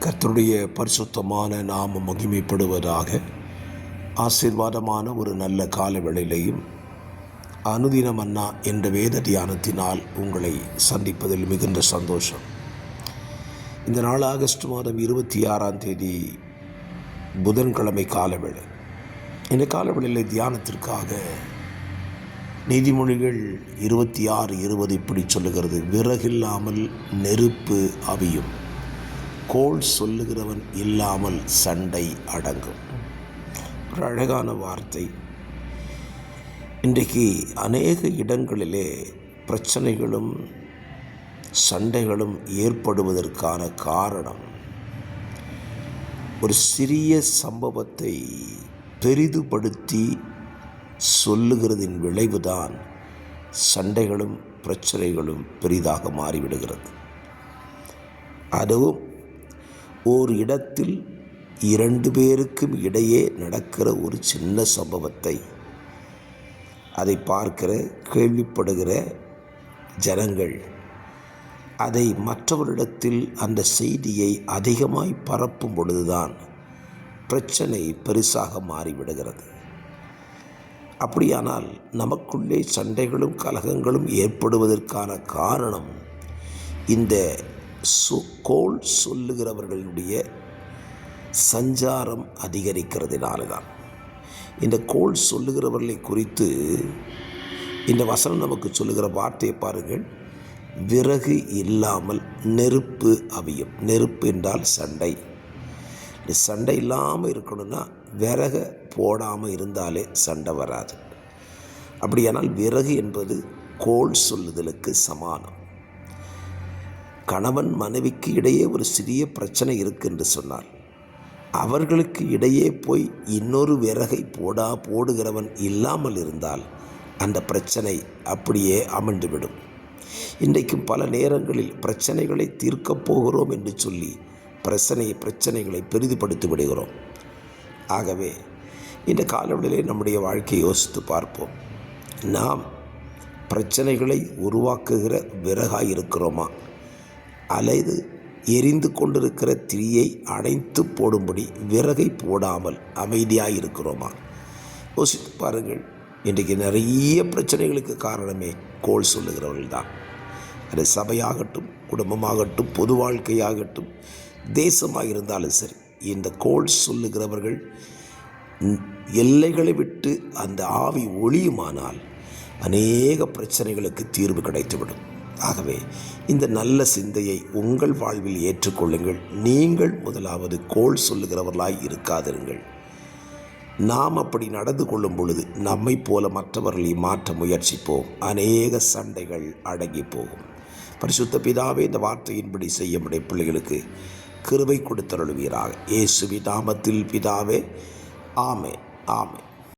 கர்த்தருடைய பரிசுத்தமான நாமம் மகிமைப்படுவதாக. ஆசீர்வாதமான ஒரு நல்ல கால வேளையிலையும் அனுதின மன்னா என்ற வேத தியானத்தினால் உங்களை சந்திப்பதில் மிகுந்த சந்தோஷம். இந்த நாள் ஆகஸ்ட் மாதம் 26 புதன்கிழமை காலவேளை. இந்த காலவேளையில் தியானத்திற்காக நீதிமொழிகள் 26:20 இப்படி சொல்லுகிறது: விறகில்லாமல் நெருப்பு அவியும், கோள் சொல்லுகிறவன் இல்லாமல் சண்டை அடங்கும். ஒரு அழகான வார்த்தை. இன்றைக்கு அநேக இடங்களிலே பிரச்சனைகளும் சண்டைகளும் ஏற்படுவதற்கான காரணம் ஒரு சிறிய சம்பவத்தை பெரிதுபடுத்தி சொல்லுகிறதின் விளைவுதான் சண்டைகளும் பிரச்சனைகளும் பெரிதாக மாறிவிடுகிறது. அதுவும் ஓர் இடத்தில் 2 பேருக்கும் இடையே நடக்கிற ஒரு சின்ன சம்பவத்தை அதை பார்க்கிற கேள்விப்படுகிற ஜனங்கள் அதை மற்றவரிடத்தில் அந்த செய்தியை அதிகமாய் பரப்பும் பொழுதுதான் பிரச்சனை பெருசாக மாறிவிடுகிறது. அப்படியானால் நமக்குள்ளே சண்டைகளும் கலகங்களும் ஏற்படுவதற்கான காரணம் இந்த கோள் சொல்லுகிறவர்களுடைய சஞ்சாரம் அதிகரிக்கிறதுனால்தான். இந்த கோள் சொல்லுகிறவர்களை குறித்து இந்த வசனம் நமக்கு சொல்லுகிற வார்த்தையை பாருங்கள். விறகு இல்லாமல் நெருப்பு அவியும். நெருப்பு என்றால் சண்டை. இந்த சண்டை இல்லாமல் இருக்கணும்னா விறகை போடாமல் இருந்தாலே சண்டை வராது. அப்படியானால் விறகு என்பது கோள் சொல்லுதலுக்கு சமானம். கணவன் மனைவிக்கு இடையே ஒரு சிறிய பிரச்சனை இருக்கு என்று சொன்னால் அவர்களுக்கு இடையே போய் இன்னொரு விறகை போடுகிறவன் இல்லாமல் இருந்தால் அந்த பிரச்சனை அப்படியே அமிழ்ந்துவிடும். இன்றைக்கும் பல நேரங்களில் பிரச்சனைகளை தீர்க்கப் போகிறோம் என்று சொல்லி பிரச்சனைகளை பெரிதுபடுத்தி விடுகிறோம். ஆகவே இந்த காலவெளியிலே நம்முடைய வாழ்க்கையை யோசித்து பார்ப்போம். நாம் பிரச்சனைகளை உருவாக்குகிற விறகாய் இருக்கிறோமா, அல்லது எரிந்து கொண்டிருக்கிற தீயை அணைத்து போடும்படி விறகை போடாமல் அமைதியாக இருக்கிறோமா? யோசித்து பாருங்கள். இன்றைக்கு நிறைய பிரச்சனைகளுக்கு காரணமே கோள் சொல்லுகிறவர்கள் தான். அது சபையாகட்டும், குடும்பமாகட்டும், பொது வாழ்க்கையாகட்டும், தேசமாக இருந்தாலும் சரி, இந்த கோள் சொல்லுகிறவர்கள் எல்லைகளை விட்டு அந்த ஆவி ஒளியுமானால் அநேக பிரச்சனைகளுக்கு தீர்வு கிடைத்துவிடும். ஆகவே இந்த நல்ல சிந்தையை உங்கள் வாழ்வில் ஏற்றுக்கொள்ளுங்கள். நீங்கள் முதலாவது கோள் சொல்லுகிறவர்களாய் இருக்காதிருங்கள். நாம் அப்படி நடந்து கொள்ளும் பொழுது நம்மை போல மற்றவர்களை மாற்ற முயற்சிப்போம். அநேக சண்டைகள் அடங்கி போகும். பரிசுத்த பிதாவே, இந்த வார்த்தையின்படி செய்ய முடிய பிள்ளைகளுக்கு கிருபை கொடுத்தருளுவீராக. இயேசுவின் நாமத்தில் பிதாவே, ஆமென், ஆமென்.